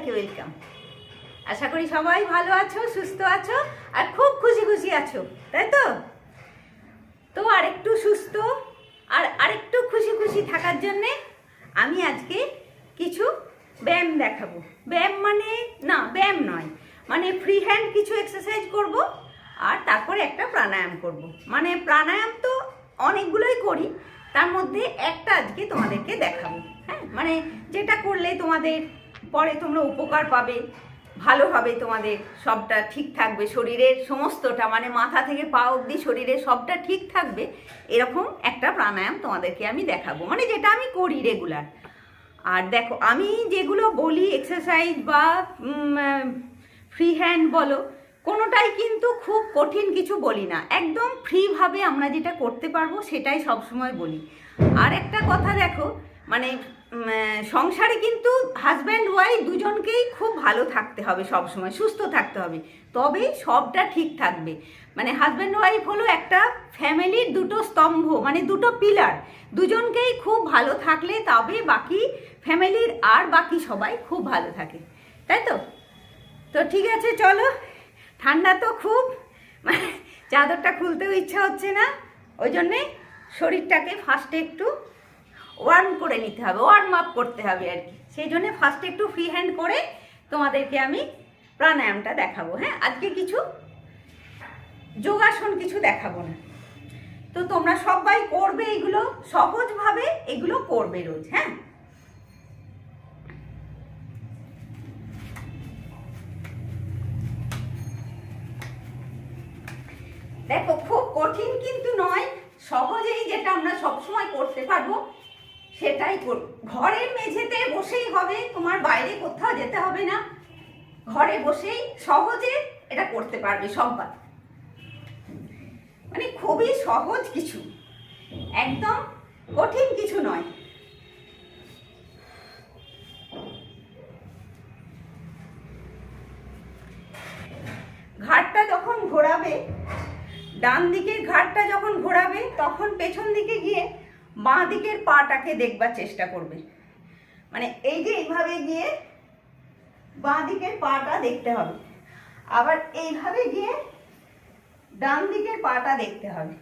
সবাইকে ওয়েলকাম। আশা করি সবাই ভালো আছো, সুস্থ আছো আর খুব খুশি খুশি আছো, তাই তো? তো আরেকটু সুস্থ আর আরেকটু খুশি খুশি থাকার জন্যে আমি আজকে কিছু ব্যায়াম দেখাবো। ব্যায়াম মানে না, ব্যায়াম নয়, মানে ফ্রি হ্যান্ড কিছু এক্সারসাইজ করব আর তারপরে একটা প্রাণায়াম করব। মানে প্রাণায়াম তো অনেকগুলোই করি, তার মধ্যে একটা আজকে তোমাদেরকে দেখাবো। হ্যাঁ, মানে যেটা করলে তোমাদের পরে তোমরা উপকার পাবে, ভালো হবে, তোমাদের সবটা ঠিক থাকবে, শরীরের সমস্তটা মানে মাথা থেকে পা অবধি শরীরের সবটা ঠিক থাকবে, এরকম একটা প্রাণায়াম তোমাদেরকে আমি দেখাবো, মানে যেটা আমি করি রেগুলার। আর দেখো, আমি যেগুলো বলি এক্সারসাইজ বা ফ্রি হ্যান্ড বলো, কোনোটাই কিন্তু খুব কঠিন কিছু বলি না, একদম ফ্রিভাবে আমরা যেটা করতে পারবো সেটাই সবসময় বলি। আর একটা কথা দেখো, মানে সংসারে কিন্তু হাজব্যান্ড ওয়াইফ দুজনকেই খুব ভালো থাকতে হবে, সবসময় সুস্থ থাকতে হবে, তবেই সবটা ঠিক থাকবে। মানে হাজব্যান্ড ওয়াইফ হলো একটা ফ্যামিলির দুটো স্তম্ভ, মানে দুটো পিলার, দুজনকেই খুব ভালো থাকলে তবে বাকি ফ্যামিলির আর বাকি সবাই খুব ভালো থাকে, তাই তো? তো ঠিক আছে, চলো। ঠান্ডা তো খুব, মানে চাদরটা খুলতেও ইচ্ছা হচ্ছে না, ওই জন্যে শরীরটাকে ফার্স্টে একটু ওয়ার্ম করে নিতে হবে, ওয়ার্ম আপ করতে হবে আর কি। সেই জন্যে ফার্স্টে একটু ফ্রি হ্যান্ড করে তোমাদেরকে আমি প্রাণায়ামটা দেখাবো। হ্যাঁ, আজকে কিছু যোগাসন কিছু দেখাবো না, তো তোমরা সবাই করবে এগুলো, সহজভাবে এগুলো করবে রোজ। হ্যাঁ, দেখো খুব কঠিন কিন্তু নয়, সহজেই যেটা আমরা সবসময় করতে পারবো সেটাই করবো। ঘরের মেঝেতে বসেই হবে, তোমার বাইরে কোথাও যেতে হবে না, ঘরে বসেই সহজে এটা করতে পারবে সবাই। মানে খুবই সহজ কিছু, একদম কঠিন কিছু নয়। ঘাড়টা যখন ঘোরাবে, ডান দিকের ঘাড়টা যখন ঘোরাবে, তখন পেছন দিকে গিয়ে বাঁ দিকের পাটাকে দেখবার চেষ্টা করবে। মানে এই যে এইভাবে গিয়ে বাঁ দিকের পাটা দেখতে হবে, আবার এইভাবে গিয়ে ডান দিকের পাটা দেখতে হবে।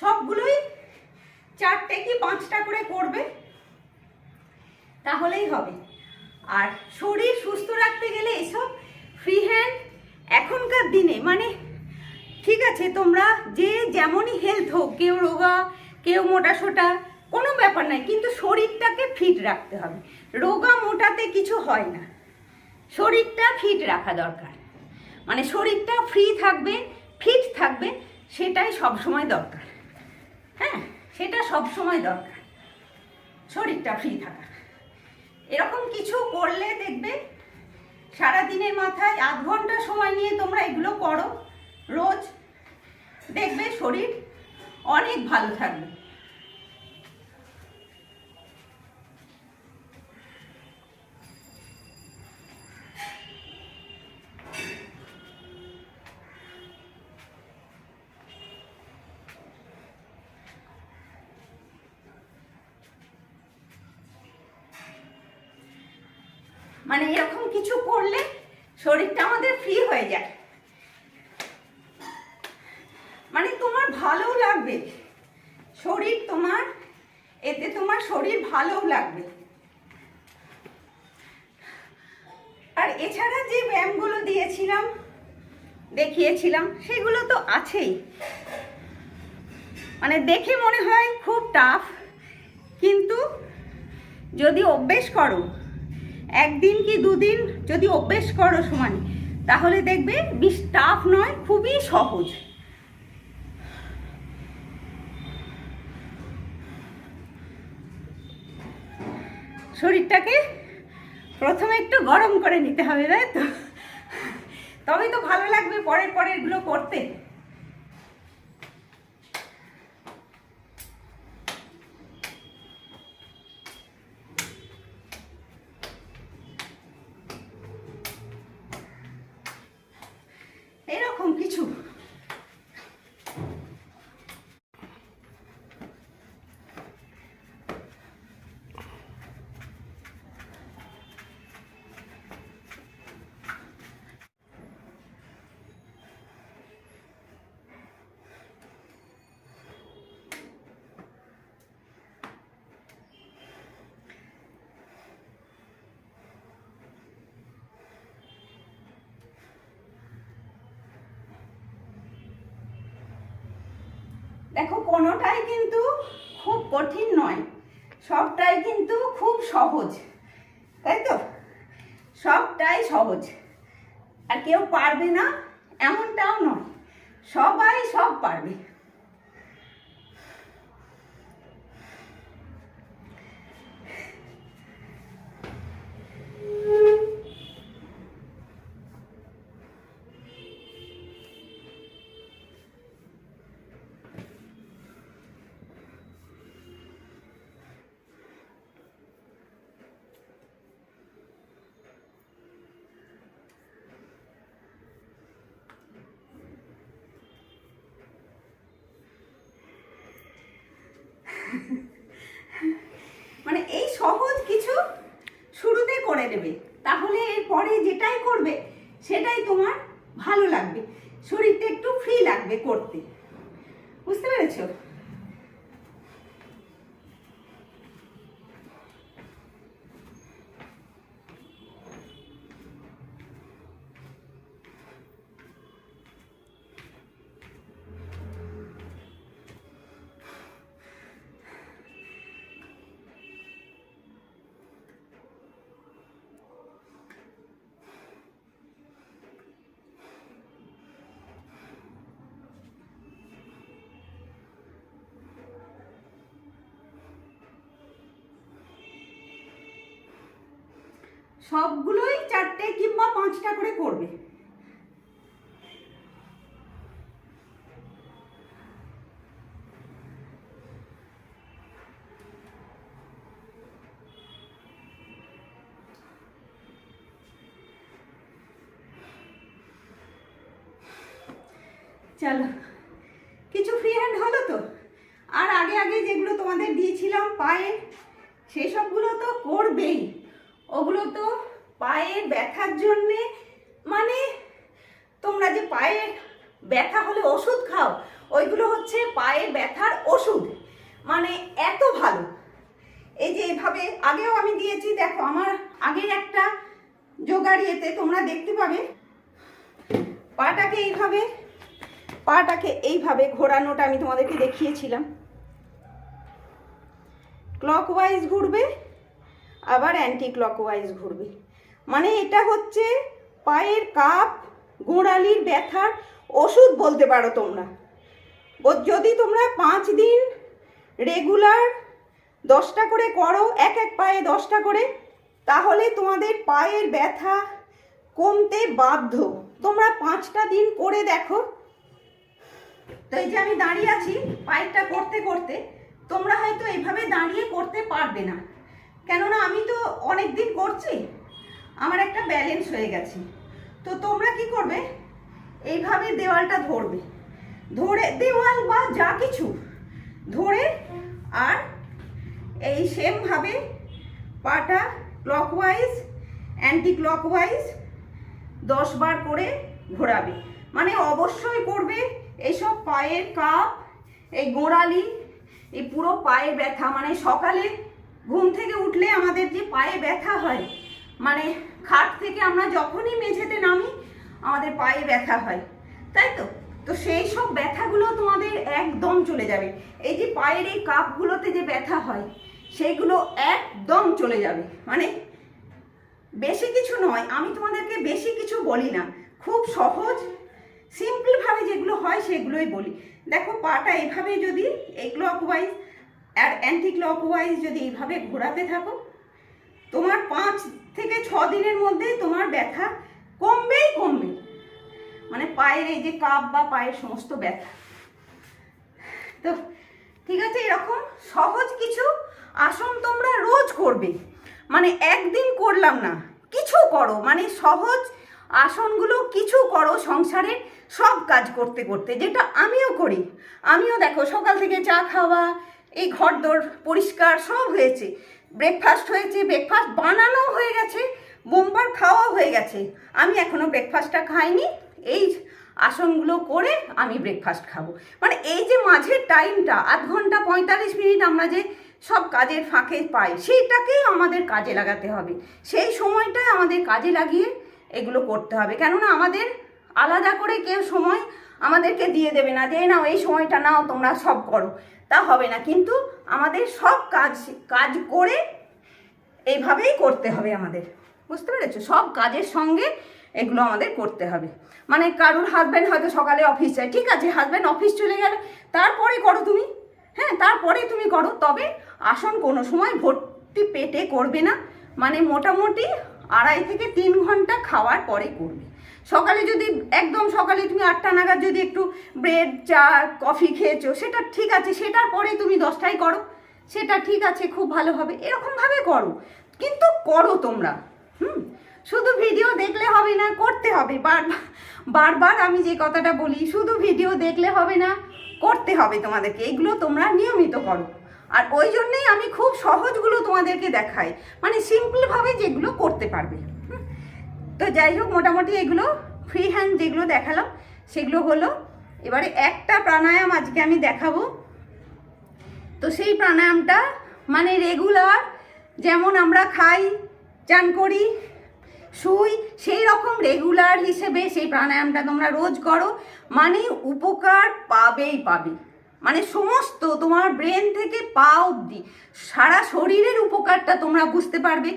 সবগুলোই 4টে কি 5টা করে করবে, তাহলেই হবে। আর শরীর সুস্থ রাখতে গেলে এসব ফ্রি হ্যান্ড এখনকার দিনে, মানে ঠিক আছে তোমরা যে যেমনই হেলথ হোক, কেউ রোগা কেউ মোটা সোটা, কোনো ব্যাপার নাই, কিন্তু শরীরটাকে ফিট রাখতে হবে। রোগা মোটাতে কিছু হয় না, শরীরটা ফিট রাখা দরকার। মানে শরীরটা ফ্রি থাকবে, ফিট থাকবে, সেটাই সবসময় দরকার। হ্যাঁ, সেটা সবসময় দরকার, শরীরটা ফ্রি থাকা। এরকম কিছু করলে দেখবে সারাদিনের মাথায় আধ ঘন্টা সময় নিয়ে তোমরা এগুলো করো রোজ, দেখবে শরীর অনেক ভালো থাকবে। মানে এরকম কিছু করলে শরীরটা আমাদের ফ্রি হয়ে যায়, মানে তোমার ভালোও লাগবে শরীর, তোমার এতে তোমার শরীর ভালোও লাগবে। আর এছাড়া যে ব্যায়ামগুলো দিয়েছিলাম, দেখিয়েছিলাম, সেগুলো তো আছেই। মানে দেখে মনে হয় খুব টাফ, কিন্তু যদি অভ্যেস করো, একদিন কি দুদিন যদি অভ্যেস করো সমানে, তাহলে দেখবে বেশ টাফ নয়, খুবই সহজ। শরীরটাকে প্রথমে একটু গরম করে নিতে হবে, তাই তো? তবেই তো ভালো লাগবে পরেরগুলো করতে। এরকম কিছু দেখো কোনোটাই কিন্তু খুব কঠিন নয়, সবটাই কিন্তু খুব সহজ, তাই তো? সবটাই সহজ, আর কেউ পারবে না এমনটাও নয়, সবাই সব পারবে। মানে এই সহজ কিছু শুরুতে করে নেবে, তাহলে এরপরে যেটাই করবে সেটাই তোমার ভালো লাগবে, শরীরটা একটু ফ্রি লাগবে করতে, বুঝতে পেরেছো? সবগুলোই 4টে কিংবা 5টা করে করবে। চলো, কিছু ফ্রি হ্যান্ড হলো তো? আর আগে আগে যেগুলো তোমাদের দিয়েছিলাম পায়ে, সেই সবগুলো তো করবেই। ওগুলো তো পায়ের ব্যথার জন্যে, মানে তোমরা যে পায়ে ব্যথা হলে ওষুধ খাও, ওইগুলো হচ্ছে পায়ের ব্যথার ওষুধ, মানে এত ভালো। এই যে এভাবে আগেও আমি দিয়েছি, দেখো আমার আগের একটা যোগাড়িয়েতে তোমরা দেখতে পাবে, পাটাকে এইভাবে ঘোরানোটা আমি তোমাদেরকে দেখিয়েছিলাম। ক্লকওয়াইজ ঘুরবে, আবার অ্যান্টি ক্লকওয়াইজ ঘুরবে, মানে এটা হচ্ছে পায়ের কাপ গোড়ালির ব্যথার ওষুধ বলতে পারো তোমরা। যদি তোমরা 5 দিন রেগুলার 10টা করে করো, এক পায়ে 10টা করে, তাহলে তোমাদের পায়ের ব্যথা কমতে বাধ্য। তোমরা 5টা দিন করে দেখো। তো এই যে আমি দাঁড়িয়ে আছি পায়েরটা করতে করতে, তোমরা হয়তো এইভাবে দাঁড়িয়ে করতে পারবে না, কেননা আমি তো অনেক দিন করছি, আমার একটা ব্যালেন্স হয়ে গেছে। তো তোমরা কি করবে, এইভাবে দেওয়ালটা ধরবে, ধরে দেওয়াল বা যা কিছু ধরে, আর এই সেমভাবে পাটা ক্লকওয়াইজ অ্যান্টি ক্লকওয়াইজ 10 বার করে ঘোরাবে। মানে অবশ্যই করবে এইসব পায়ের কাপ, এই গোড়ালি, এই পুরো পায়ে ব্যথা, মানে সকালে ঘুম থেকে উঠলে আমাদের যে পায়ে ব্যথা হয়, মানে খাট থেকে আমরা যখনই মেঝেতে নামি আমাদের পায়ে ব্যথা হয়, তাই তো? তো সেই সব ব্যথাগুলো তোমাদের একদম চলে যাবে। এই যে পায়ের এই কাপগুলোতে যে ব্যথা হয় সেইগুলো একদম চলে যাবে। মানে বেশি কিছু নয়, আমি তোমাদেরকে বেশি কিছু বলি না, খুব সহজ সিম্পলভাবে যেগুলো হয় সেগুলোই বলি। দেখো পাটা এইভাবে যদি এই ক্লকওয়াইজ আর অ্যান্টি ক্লকওয়াইজ যদি এইভাবে ঘোরাতে থাকো, তোমার 5 থেকে 6 দিনের মধ্যে তোমার ব্যথা কমবেই কমবে, মানে পায়ের এই যে কাপ বা পায়ের সমস্ত ব্যথা। তো ঠিক আছে, এরকম সহজ কিছু আসন তোমরা রোজ করবে, মানে একদিন করলাম না, কিছু করো, মানে সহজ আসনগুলো কিছু করো সংসারে সব কাজ করতে করতে, যেটা আমিও করি। আমিও দেখো সকাল থেকে চা খাওয়া, এই ঘরদোর পরিষ্কার সব হয়েছে, ব্রেকফাস্ট হয়েছে, ব্রেকফাস্ট বানানো হয়ে গেছে, বোম্বার খাওয়া হয়ে গেছে, আমি এখনও ব্রেকফাস্টটা খাইনি, এই আসনগুলো করে আমি ব্রেকফাস্ট খাবো। মানে এই যে মাঝের টাইমটা 1 ঘন্টা 45 মিনিট আমরা যে সব কাজের ফাঁকে পাই, সেইটাকেই আমাদের কাজে লাগাতে হবে, সেই সময়টাই আমাদের কাজে লাগিয়ে এগুলো করতে হবে। কেননা আমাদের আলাদা করে কেউ সময় আমাদেরকে দিয়ে দেবে না যে নাও এই সময়টা নাও তোমরা সব করো, তা হবে না। কিন্তু আমাদের সব কাজ করে এইভাবেই করতে হবে আমাদের, বুঝতে পেরেছো? সব কাজের সঙ্গে এগুলো আমাদের করতে হবে। মানে কারুর হাজব্যান্ড হয়তো সকালে অফিস যায়, ঠিক আছে, হাজব্যান্ড অফিস চলে গেল, তারপরে করো তুমি, হ্যাঁ তারপরে তুমি করো। তবে আসন কোনো সময় ভর্তি পেটে করবে না, মানে মোটামুটি 2.5 থেকে 3 ঘন্টা খাওয়ার পরে করবে। সকালে যদি একদম সকালে তুমি 8টা নাগাদ যদি একটু ব্রেড চা কফি খেয়েছো, সেটা ঠিক আছে, সেটার পরে তুমি 10টায় করো, সেটা ঠিক আছে, খুব ভালো হবে। এরকমভাবে করো, কিন্তু করো তোমরা। শুধু ভিডিও দেখলে হবে না, করতে হবে। বারবার আমি যে কথাটা বলি, শুধু ভিডিও দেখলে হবে না, করতে হবে তোমাদেরকে। এইগুলো তোমরা নিয়মিত করো। আর ওই জন্যেই আমি খুব সহজগুলো তোমাদেরকে দেখাই, মানে সিম্পলভাবে যেগুলো করতে পারবে। তো যাই হোক, মোটামুটি এগুলো ফ্রি হ্যান্ড যেগুলো দেখালাম সেগুলো হলো। এবারে একটা প্রাণায়াম আজকে আমি দেখাবো। তো সেই প্রাণায়ামটা মানে রেগুলার, যেমন আমরা খাই, চান করি, শুই, সেই রকম রেগুলার হিসেবে সেই প্রাণায়ামটা তোমরা রোজ করো, মানে উপকার পাবেই পাবে। মানে সমস্ত তোমার ব্রেন থেকে পা অবধি সারা শরীরের উপকারটা তোমরা বুঝতে পারবে।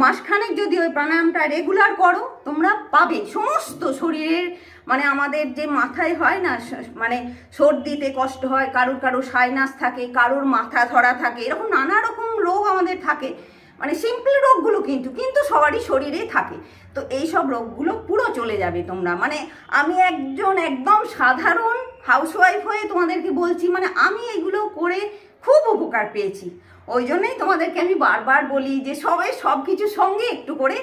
মাসখানেক যদি ওই প্রাণায়ামটা রেগুলার করো, তোমরা পাবে সমস্ত শরীরের, মানে আমাদের যে মাথায় হয় না, মানে সর্দিতে কষ্ট হয়, কারুর সাইনাস থাকে, কারুর মাথা ধরা থাকে, এরকম নানা রকম রোগ আমাদের থাকে। মানে সিম্পল রোগগুলো কিন্তু সবারই শরীরে থাকে। তো এই সব রোগগুলো পুরো চলে যাবে তোমরা। মানে আমি একদম সাধারণ হাউসওয়াইফ হয়ে তোমাদেরকে বলছি, মানে আমি এগুলো করে খুব উপকার পেয়েছি। ওই জন্যই তোমাদেরকে আমি বারবার বলি যে সব কিছুর সঙ্গে একটু করে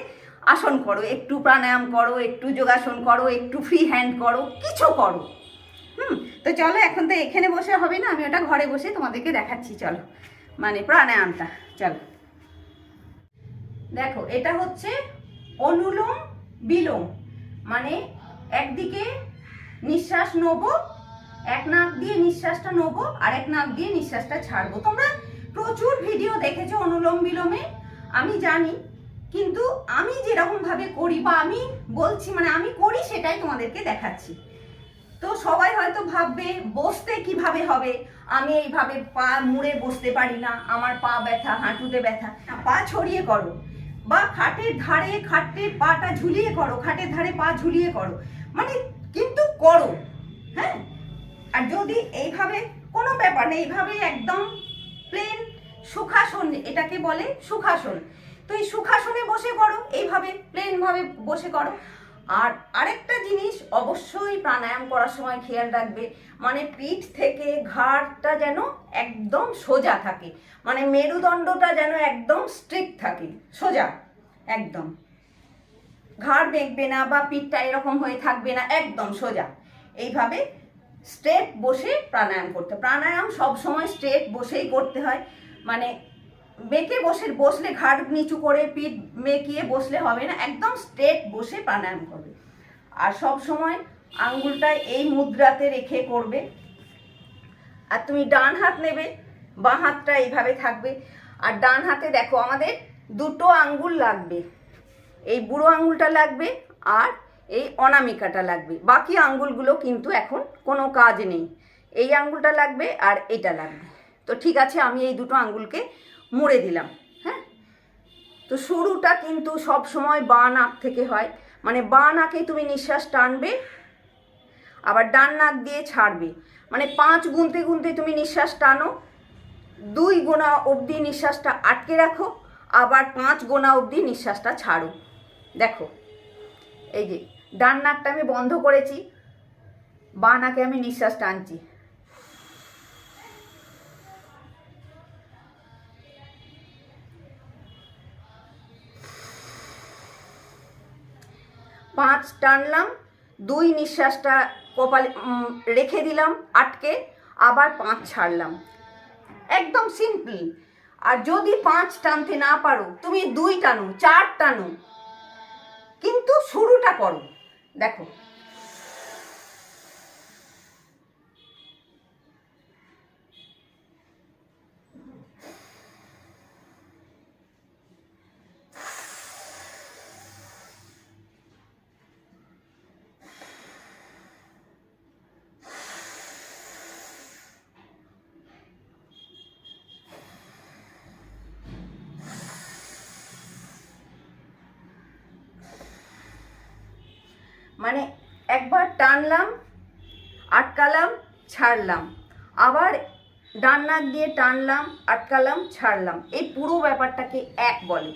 আসন করো, একটু প্রাণায়াম করো, একটু যোগাসন করো, একটু ফ্রি হ্যান্ড করো, কিছু করো। তো চলো, এখন তো এখানে বসে হবে না, আমি ওটা ঘরে বসে তোমাদেরকে দেখাচ্ছি। চলো, মানে প্রাণায়ামটা চলো দেখো। এটা হচ্ছে অনুলোম বিলোম, মানে একদিকে নিঃশ্বাস নেবো, এক নাক দিয়ে নিঃশ্বাসটা নেবো, আর এক নাক দিয়ে নিঃশ্বাসটা ছাড়বো। তোমরা প্রচুর ভিডিও দেখেছো অনুলোম বিলোমে, আমি জানি, কিন্তু আমি যেরকম ভাবে করি বা আমি বলছি, মানে আমি করি সেটাই তোমাদেরকে দেখাচ্ছি। তো সবাই হয়তো ভাববে বসতে কিভাবে হবে, আমি এইভাবে পা মুড়ে বসতে পারি না, আমার পা ব্যথা, হাঁটুতে ব্যথা। পা ছড়িয়ে করো, বা খাটের পাটা ঝুলিয়ে করো, খাটের ধারে পা ঝুলিয়ে করো, মানে কিন্তু করো, হ্যাঁ। আর যদি এইভাবে, কোনো ব্যাপার নেই, এইভাবে একদম প্লেন সুখাসন, এটাকে বলে সুখাসন। তো এই সুখাসনে বসে করো, এইভাবে প্লেন ভাবে বসে করো। আর আরেকটা জিনিস অবশ্যই প্রাণায়াম করার সময় খেয়াল রাখবে, মানে পিঠ থেকে ঘাড়টা যেন একদম সোজা থাকে, মানে মেরুদণ্ডটা যেন একদম স্ট্রিক্ট থাকে, সোজা একদম, ঘাড় বেঁকবে না বা পিঠটা এরকম হয়ে থাকবে না, একদম সোজা। এইভাবে স্ট্রেট বসে প্রাণায়াম করতে, প্রাণায়াম সব সময় স্ট্রেট বসেই করতে হয়। মানে বেঁকে বসলে, ঘাড় নিচু করে পিঠ মেকিয়ে বসলে হবে না, একদম স্ট্রেট বসে প্রাণায়াম করবে। আর সব সময় আঙ্গুলটা এই মুদ্রাতে রেখে করবে। আর তুমি ডান হাত নেবে, বাঁ হাতটা এইভাবে থাকবে। আর ডান হাতে দেখো আমাদের দুটো আঙ্গুল লাগবে, এই বুড়ো আঙ্গুলটা লাগবে আর এই অনামিকাটা লাগবে। বাকি আঙ্গুলগুলো কিন্তু এখন কোনো কাজ নেই, এই আঙ্গুলটা লাগবে আর এটা লাগবে। তো ঠিক আছে, আমি এই দুটো আঙ্গুলকে মুড়ে দিলাম, হ্যাঁ। তো শুরুটা কিন্তু সব সময় বাঁ নাক থেকে হয়, মানে বাঁ নাকে তুমি নিঃশ্বাস টানবে, আবার ডান নাক দিয়ে ছাড়বে। মানে 5 গুনতে গুনতে তুমি নিঃশ্বাস টানো, 2 গোনা অবধি নিঃশ্বাসটা আটকে রাখো, আবার 5 গোনা অবধি নিঃশ্বাসটা ছাড়ো। দেখো, এই যে ডান নাকটা আমি বন্ধ করেছি, বাঁ নাকে আমি নিঃশ্বাস টানছি। পাঁচ টানলাম, 2 নিঃশ্বাসটা কপালে রেখে দিলাম আটকে, আবার 5 ছাড়লাম, একদম সিম্পল। আর যদি 5 টানতে না পারো, তুমি 2 টানো, 4 টানো, কিন্তু শুরুটা করো। দেখো, মানে একবার টানলাম, আটকালাম, ছাড়লাম, আবার ডান নাক দিয়ে টানলাম, আটকালাম, ছাড়লাম, এই পুরো ব্যাপারটাকে এক বলে।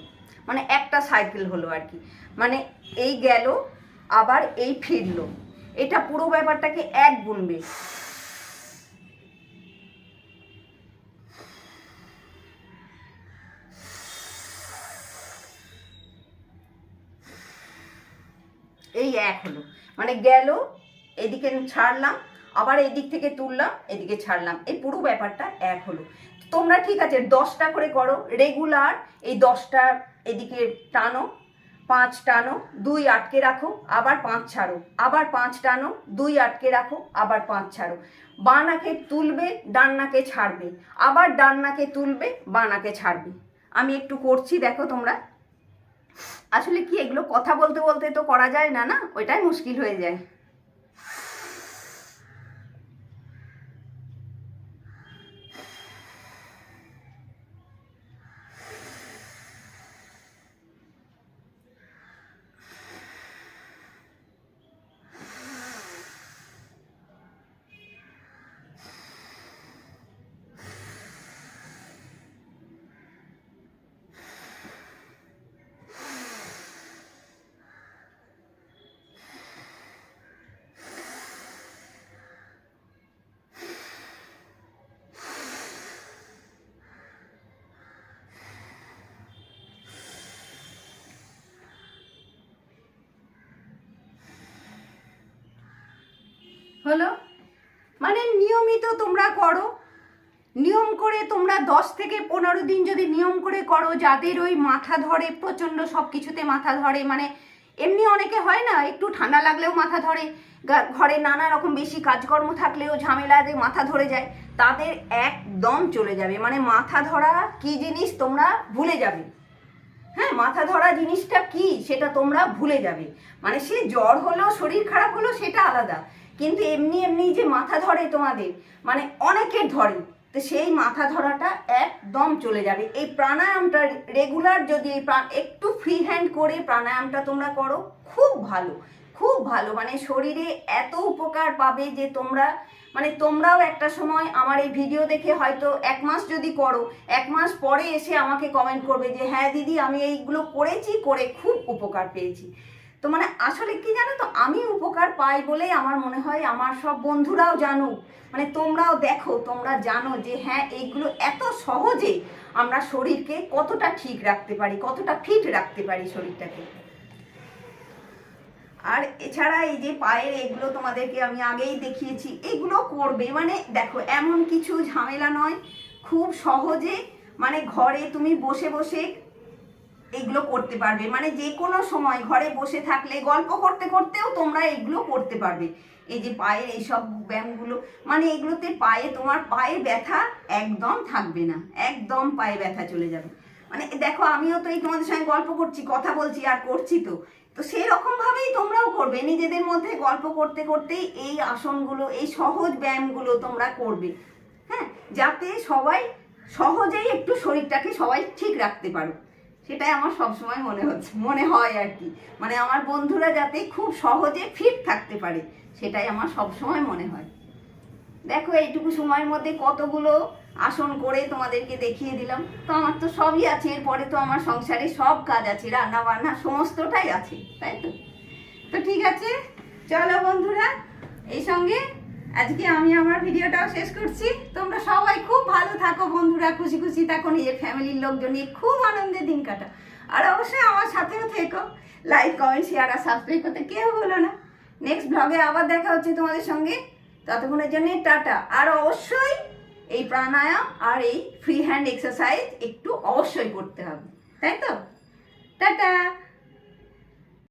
মানে একটা সাইকেল হলো আর কি, মানে এই গেল আবার এই ফিরলো, এটা পুরো ব্যাপারটাকে এক গুনবে। এই এক হলো, মানে গেল, এদিকে ছাড়লাম, আবার এদিক থেকে তুললাম, এদিকে ছাড়লাম, এই পুরো ব্যাপারটা এক হলো। তোমরা ঠিক আছে 10টা করে করো রেগুলার, এই 10টা এদিকে টানো, 5 টানো, 2 আটকে রাখো, আবার 5 ছাড়ো, আবার 5 টানো, 2 আটকে রাখো, আবার 5 ছাড়ো। বাঁ নাকে তুলবে, ডান নাকে ছাড়বে, আবার ডান নাকে তুলবে, বাঁ নাকে ছাড়বে। আমি একটু করছি, দেখো তোমরা। আসলে কি এগুলো কথা বলতে বলতে তো করা যায় না, না ওইটাই মুশকিল হয়ে যায়। হলো, মানে নিয়মিত তোমরা করো, নিয়ম করে তোমরা 10 থেকে 15 দিন যদি নিয়ম করে করো, যাদের ওই মাথা ধরে প্রচণ্ড, সব কিছুতে মাথা ধরে, মানে এমনি অনেকে হয় না একটু ঠান্ডা লাগলেও মাথা ধরে, ঘরে নানা রকম বেশি কাজকর্ম থাকলেও ঝামেলাতে মাথা ধরে যায়, তাদের একদম চলে যাবে। মানে মাথা ধরা কি জিনিস তোমরা ভুলে যাবে। হ্যাঁ, মাথা ধরা জিনিসটা কি সেটা তোমরা ভুলে যাবে। মানে সে জ্বর হলো, শরীর খারাপ হলো, সেটা আলাদা, কিন্তু এমনি এমনি যে মাথা ধরে তোমাদের, মানে অনেকের ধরে, তো সেই মাথা ধরাটা একদম চলে যাবে। এই প্রাণায়ামটা রেগুলার যদি একটু ফ্রি হ্যান্ড করে প্রাণায়ামটা তোমরা করো, খুব ভালো, খুব ভালো। মানে শরীরে এত উপকার পাবে যে তোমরা, মানে তোমরাও একটা সময় আমার এই ভিডিও দেখে হয়তো 1 মাস যদি করো, 1 মাস পরে এসে আমাকে কমেন্ট করবে যে হ্যাঁ দিদি আমি এইগুলো করেছি, করে খুব উপকার পেয়েছি। তো মানে আসলে কি জানো তো, আমি উপকার পাই বলেই আমার মনে হয় আমার সব বন্ধুরাও জানুক, মানে তোমরাও দেখো, তোমরা জানো যে হ্যাঁ এইগুলো এত সহজে আমরা শরীরকে কতটা ঠিক রাখতে পারি, কতটা ফিট রাখতে পারি শরীরটাকে। আর এছাড়া এই যে পায়ের এগুলো তোমাদেরকে আমি আগেই দেখিয়েছি, এগুলো করবে, মানে দেখো এমন কিছু ঝামেলা নয়, খুব সহজে, মানে ঘরে তুমি বসে বসে এগুলো করতে পারবে। মানে যে কোনো সময় ঘরে বসে থাকলে গল্প করতে করতেও তোমরা এগুলো করতে পারবে। এই যে পায়ের এইসব ব্যায়ামগুলো, মানে এগুলোতে পায়ে তোমার পায়ে ব্যথা একদম থাকবে না, একদম পায়ে ব্যথা চলে যাবে। মানে দেখো আমিও তো এই তোমাদের সঙ্গে গল্প করছি, কথা বলছি আর করছি, তো তো সেই রকম ভাবেই তোমরাও করবে, নিজেদের মধ্যে গল্প করতে করতেই এই আসনগুলো, এই সহজ ব্যায়ামগুলো তোমরা করবে। হ্যাঁ, যাতে সবাই সহজেই একটু শরীরটাকে সবাই ঠিক রাখতে পারো, সেটাই আমার সবসময় মনে হয় আর কি। মানে আমার বন্ধুরা যাতে খুব সহজে ফিট থাকতে পারে, সেটাই আমার সবসময় মনে হয়। দেখো এইটুকু সময়ের মধ্যে কতগুলো আসন করে তোমাদেরকে দেখিয়ে দিলাম। তো আমার তো সবই আছে, এরপরে তো আমার সংসারে সব কাজ আছে, রান্না বান্না সমস্তটাই আছে, তাই তো। তো ঠিক আছে, চলো বন্ধুরা, এই সঙ্গে আজকে আমি আমার ভিডিওটাও শেষ করছি। তোমরা সবাই খুব ভালো থাকো বন্ধুরা, খুশি খুশি থাকো, নিজের ফ্যামিলির লোকজন নিয়ে খুব আনন্দে দিন কাটা। আর অবশ্যই আমার সাথেও থেকো, লাইক কমেন্ট শেয়ার আর সাবস্ক্রাইব করতে কেউ ভুলো না। নেক্সট ব্লগে আবার দেখা হচ্ছে তোমাদের সঙ্গে, ততক্ষণের জন্য টাটা। আর অবশ্যই এই প্রাণায়াম আর এই ফ্রি হ্যান্ড এক্সারসাইজ একটু অবশ্যই করতে হবে, তাই তো। টাটা।